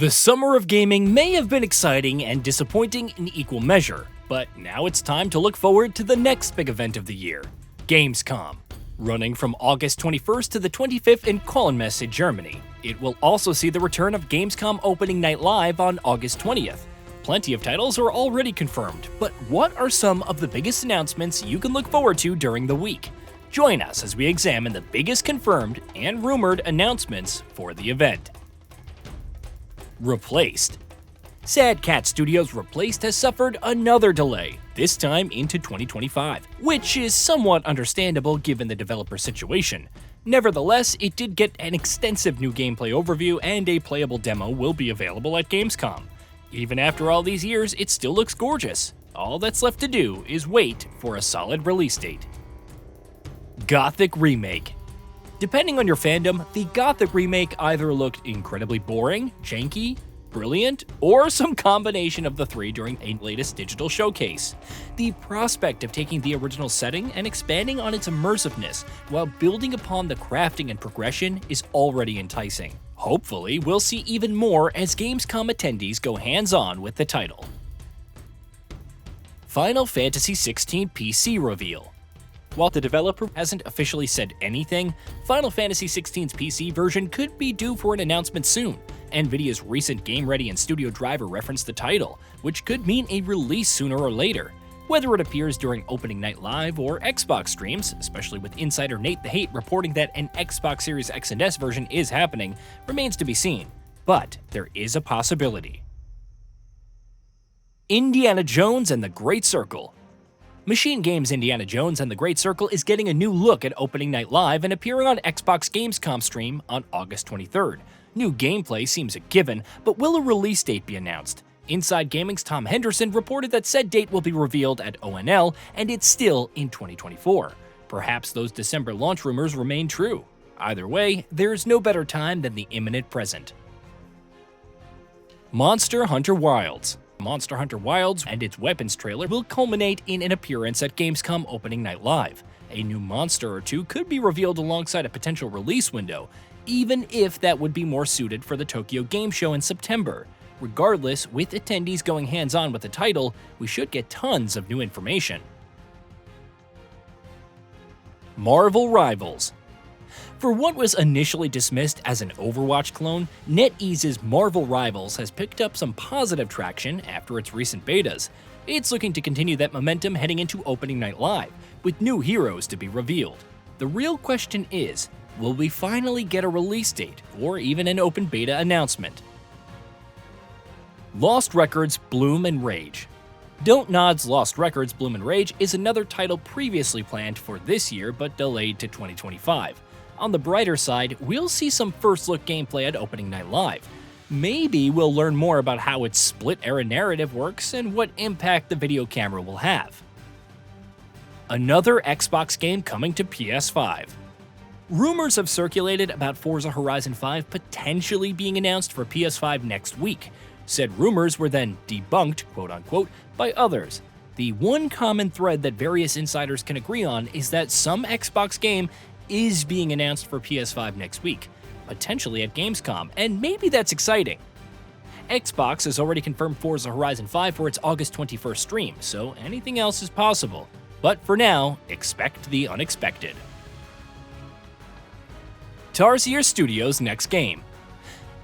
The summer of gaming may have been exciting and disappointing in equal measure, but now it's time to look forward to the next big event of the year, Gamescom. Running from August 21st to the 25th in Kollenmesse, Germany, it will also see the return of Gamescom Opening Night Live on August 20th. Plenty of titles are already confirmed, but what are some of the biggest announcements you can look forward to during the week? Join us as we examine the biggest confirmed and rumored announcements for the event. Replaced. Sad Cat Studios' Replaced has suffered another delay, this time into 2025, which is somewhat understandable given the developer situation. Nevertheless, it did get an extensive new gameplay overview and a playable demo will be available at Gamescom. Even after all these years, it still looks gorgeous. All that's left to do is wait for a solid release date. Gothic Remake. Depending on your fandom, the Gothic Remake either looked incredibly boring, janky, brilliant, or some combination of the three during a latest digital showcase. The prospect of taking the original setting and expanding on its immersiveness while building upon the crafting and progression is already enticing. Hopefully, we'll see even more as Gamescom attendees go hands-on with the title. Final Fantasy XVI PC reveal. While the developer hasn't officially said anything, Final Fantasy XVI's PC version could be due for an announcement soon. Nvidia's recent Game Ready and Studio driver referenced the title, which could mean a release sooner or later. Whether it appears during Opening Night Live or Xbox streams, especially with insider Nate the Hate reporting that an Xbox Series X and S version is happening, remains to be seen. But there is a possibility. Indiana Jones and the Great Circle. Machine Games' Indiana Jones and the Great Circle is getting a new look at Opening Night Live and appearing on Xbox Gamescom stream on August 23rd. New gameplay seems a given, but will a release date be announced? Inside Gaming's Tom Henderson reported that said date will be revealed at ONL, and it's still in 2024. Perhaps those December launch rumors remain true. Either way, there's no better time than the imminent present. Monster Hunter Wilds. Monster Hunter Wilds and its weapons trailer will culminate in an appearance at Gamescom Opening Night Live. A new monster or two could be revealed alongside a potential release window, even if that would be more suited for the Tokyo Game Show in September. Regardless, with attendees going hands-on with the title, we should get tons of new information. Marvel Rivals. For what was initially dismissed as an Overwatch clone, NetEase's Marvel Rivals has picked up some positive traction after its recent betas. It's looking to continue that momentum heading into Opening Night Live, with new heroes to be revealed. The real question is, will we finally get a release date, or even an open beta announcement? Lost Records Bloom and Rage. Don't Nod's Lost Records Bloom and Rage is another title previously planned for this year but delayed to 2025. On the brighter side, we'll see some first-look gameplay at Opening Night Live. Maybe we'll learn more about how its split-era narrative works and what impact the video camera will have. Another Xbox game coming to PS5. Rumors have circulated about Forza Horizon 5 potentially being announced for PS5 next week. Said rumors were then debunked, quote-unquote, by others. The one common thread that various insiders can agree on is that some Xbox game is being announced for PS5 next week, potentially at Gamescom, and maybe that's exciting. Xbox has already confirmed Forza Horizon 5 for its August 21st stream, so anything else is possible. But for now, expect the unexpected. Tarsier Studios' next game.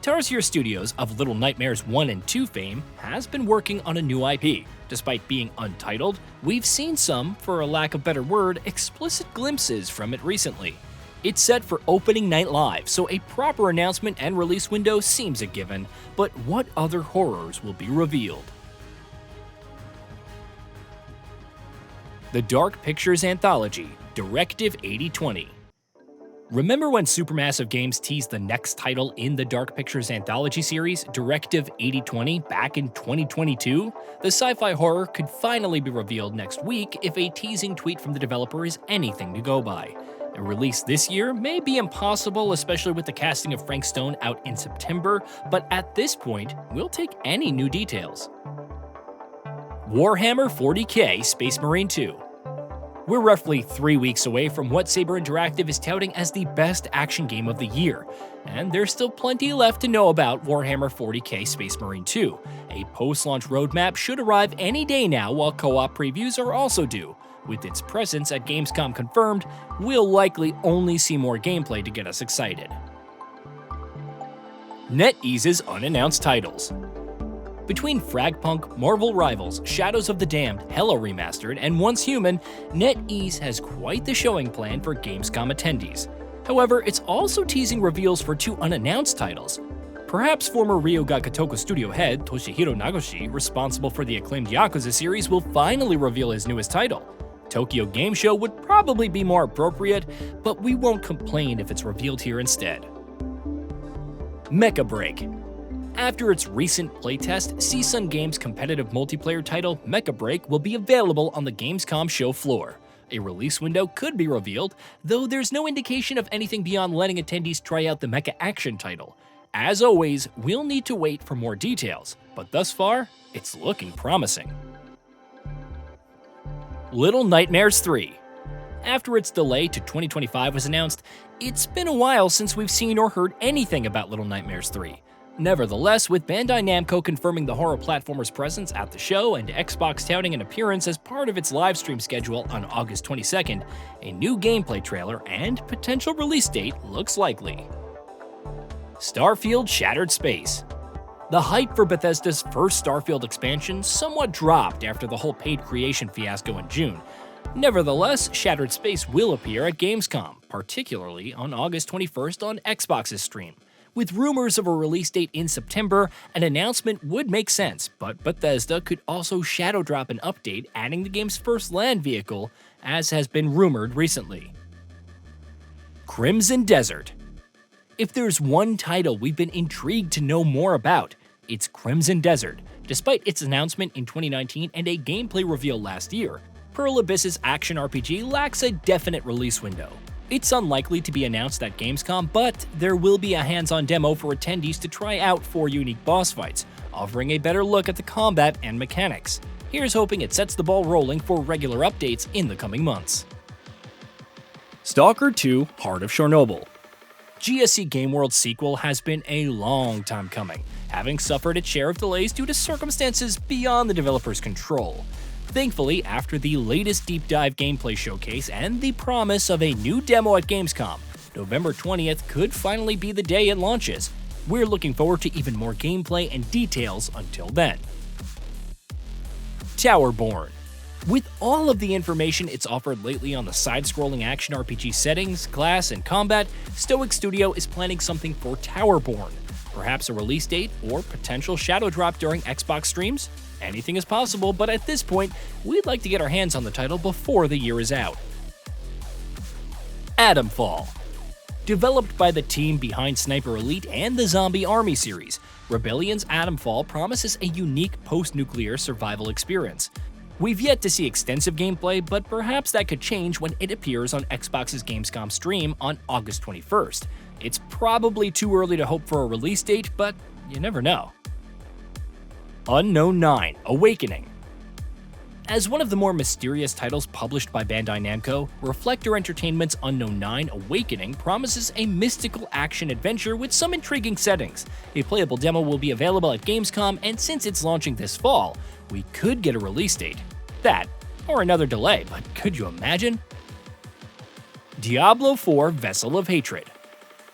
Tarsier Studios, of Little Nightmares 1 and 2 fame, has been working on a new IP. Despite being untitled, we've seen some, for a lack of better word, explicit glimpses from it recently. It's set for Opening Night Live, so a proper announcement and release window seems a given, but what other horrors will be revealed? The Dark Pictures Anthology, Directive 8020. Remember when Supermassive Games teased the next title in the Dark Pictures Anthology series, Directive 8020, back in 2022? The sci-fi horror could finally be revealed next week if a teasing tweet from the developer is anything to go by. A release this year may be impossible, especially with the casting of Frank Stone out in September, but at this point, we'll take any new details. Warhammer 40k Space Marine 2. We're roughly 3 weeks away from what Saber Interactive is touting as the best action game of the year, and there's still plenty left to know about Warhammer 40k Space Marine 2. A post-launch roadmap should arrive any day now, while co-op previews are also due. With its presence at Gamescom confirmed, we'll likely only see more gameplay to get us excited. NetEase's unannounced titles. Between Fragpunk, Marvel Rivals, Shadows of the Damned, Hello Remastered, and Once Human, NetEase has quite the showing plan for Gamescom attendees. However, it's also teasing reveals for 2 unannounced titles. Perhaps former Ryoga Kotoko studio head Toshihiro Nagoshi, responsible for the acclaimed Yakuza series, will finally reveal his newest title. Tokyo Game Show would probably be more appropriate, but we won't complain if it's revealed here instead. Mecha Break. After its recent playtest, CSUN Games' competitive multiplayer title, Mecha Break, will be available on the Gamescom show floor. A release window could be revealed, though there's no indication of anything beyond letting attendees try out the Mecha Action title. As always, we'll need to wait for more details, but thus far, it's looking promising. Little Nightmares 3. After its delay to 2025 was announced, it's been a while since we've seen or heard anything about Little Nightmares 3. Nevertheless, with Bandai Namco confirming the horror platformer's presence at the show and Xbox touting an appearance as part of its livestream schedule on August 22nd, a new gameplay trailer and potential release date looks likely. Starfield Shattered Space. The hype for Bethesda's first Starfield expansion somewhat dropped after the whole paid creation fiasco in June. Nevertheless, Shattered Space will appear at Gamescom, particularly on August 21st on Xbox's stream. With rumors of a release date in September, an announcement would make sense, but Bethesda could also shadow drop an update adding the game's first land vehicle, as has been rumored recently. Crimson Desert. If there's one title we've been intrigued to know more about, it's Crimson Desert. Despite its announcement in 2019 and a gameplay reveal last year, Pearl Abyss's action RPG lacks a definite release window. It's unlikely to be announced at Gamescom, but there will be a hands-on demo for attendees to try out 4 unique boss fights, offering a better look at the combat and mechanics. Here's hoping it sets the ball rolling for regular updates in the coming months. Stalker 2: Heart of Chernobyl. GSC Game World's sequel has been a long time coming, having suffered its share of delays due to circumstances beyond the developer's control. Thankfully, after the latest deep dive gameplay showcase and the promise of a new demo at Gamescom, November 20th could finally be the day it launches. We're looking forward to even more gameplay and details until then. Towerborn. With all of the information it's offered lately on the side-scrolling action RPG settings, class, and combat, Stoic Studio is planning something for Towerborn. Perhaps a release date or potential shadow drop during Xbox streams? Anything is possible, but at this point, we'd like to get our hands on the title before the year is out. Atomfall. Developed by the team behind Sniper Elite and the Zombie Army series, Rebellion's Atomfall promises a unique post-nuclear survival experience. We've yet to see extensive gameplay, but perhaps that could change when it appears on Xbox's Gamescom stream on August 21st. It's probably too early to hope for a release date, but you never know. Unknown 9: Awakening. As one of the more mysterious titles published by Bandai Namco, Reflector Entertainment's Unknown 9: Awakening promises a mystical action-adventure with some intriguing settings. A playable demo will be available at Gamescom, and since it's launching this fall, we could get a release date. That, or another delay, but could you imagine? Diablo IV: Vessel of Hatred.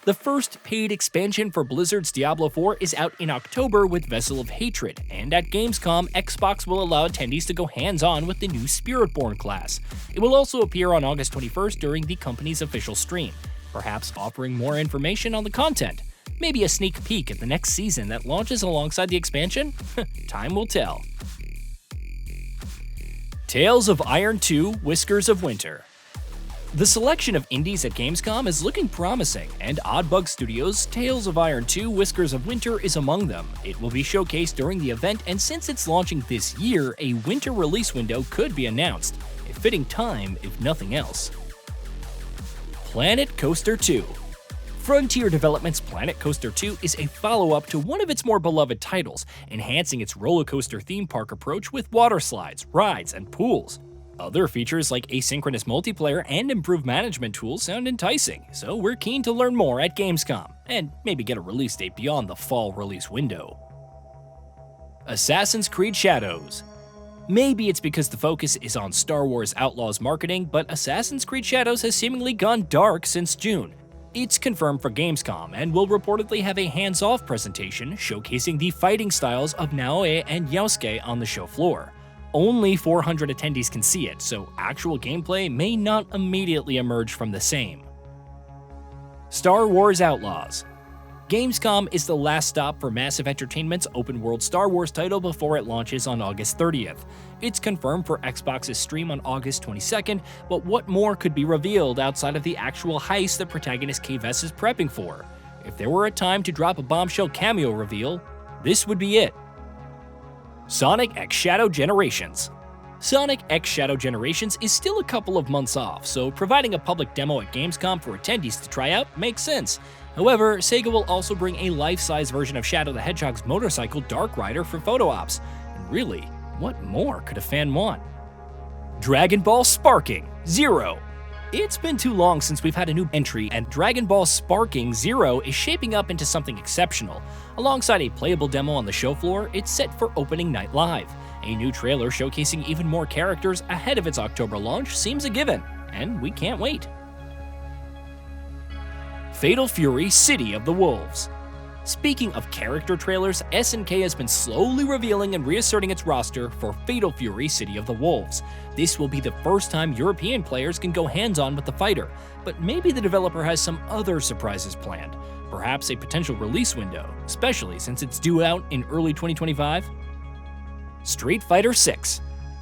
The first paid expansion for Blizzard's Diablo IV is out in October with Vessel of Hatred, and at Gamescom, Xbox will allow attendees to go hands-on with the new Spiritborn class. It will also appear on August 21st during the company's official stream, perhaps offering more information on the content. Maybe a sneak peek at the next season that launches alongside the expansion? Time will tell. Tales of Iron 2: Whiskers of Winter. The selection of indies at Gamescom is looking promising, and Oddbug Studios' Tales of Iron 2: Whiskers of Winter is among them. It will be showcased during the event, and since it's launching this year, a winter release window could be announced. A fitting time, if nothing else. Planet Coaster 2. Frontier Development's Planet Coaster 2 is a follow-up to one of its more beloved titles, enhancing its roller coaster theme park approach with water slides, rides, and pools. Other features like asynchronous multiplayer and improved management tools sound enticing, so we're keen to learn more at Gamescom, and maybe get a release date beyond the fall release window. Assassin's Creed Shadows. Maybe it's because the focus is on Star Wars Outlaws marketing, but Assassin's Creed Shadows has seemingly gone dark since June. It's confirmed for Gamescom and will reportedly have a hands-off presentation showcasing the fighting styles of Naoe and Yosuke on the show floor. Only 400 attendees can see it, so actual gameplay may not immediately emerge from the same. Star Wars Outlaws. Gamescom is the last stop for Massive Entertainment's open-world Star Wars title before it launches on August 30th. It's confirmed for Xbox's stream on August 22nd, but what more could be revealed outside of the actual heist the protagonist Kayvess is prepping for? If there were a time to drop a bombshell cameo reveal, this would be it. Sonic X Shadow Generations. Sonic X Shadow Generations is still a couple of months off, so providing a public demo at Gamescom for attendees to try out makes sense. However, Sega will also bring a life-size version of Shadow the Hedgehog's motorcycle Dark Rider for photo ops. And really, what more could a fan want? Dragon Ball Sparking Zero. It's been too long since we've had a new entry, and Dragon Ball Sparking Zero is shaping up into something exceptional. Alongside a playable demo on the show floor, it's set for opening night live. A new trailer showcasing even more characters ahead of its October launch seems a given, and we can't wait. Fatal Fury City of the Wolves. Speaking of character trailers, SNK has been slowly revealing and reasserting its roster for Fatal Fury City of the Wolves. This will be the first time European players can go hands-on with the fighter, but maybe the developer has some other surprises planned. Perhaps a potential release window, especially since it's due out in early 2025? Street Fighter VI.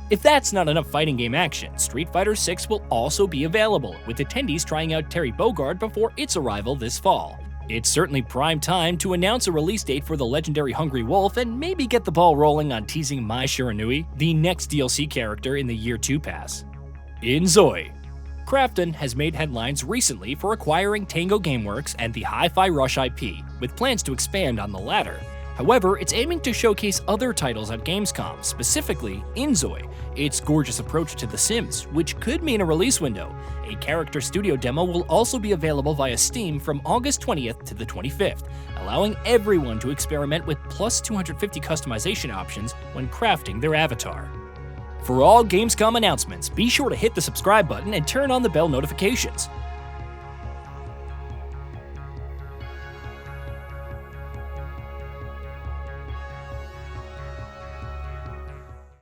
If that's not enough fighting game action, Street Fighter VI will also be available, with attendees trying out Terry Bogard before its arrival this fall. It's certainly prime time to announce a release date for the legendary Hungry Wolf and maybe get the ball rolling on teasing Mai Shiranui, the next DLC character in the Year 2 pass. In Zooy. Krafton has made headlines recently for acquiring Tango Gameworks and the Hi-Fi Rush IP, with plans to expand on the latter. However, it's aiming to showcase other titles at Gamescom, specifically in Zooy, its gorgeous approach to The Sims, which could mean a release window. A character studio demo will also be available via Steam from August 20th to the 25th, allowing everyone to experiment with plus 250 customization options when crafting their avatar. For all Gamescom announcements, be sure to hit the subscribe button and turn on the bell notifications.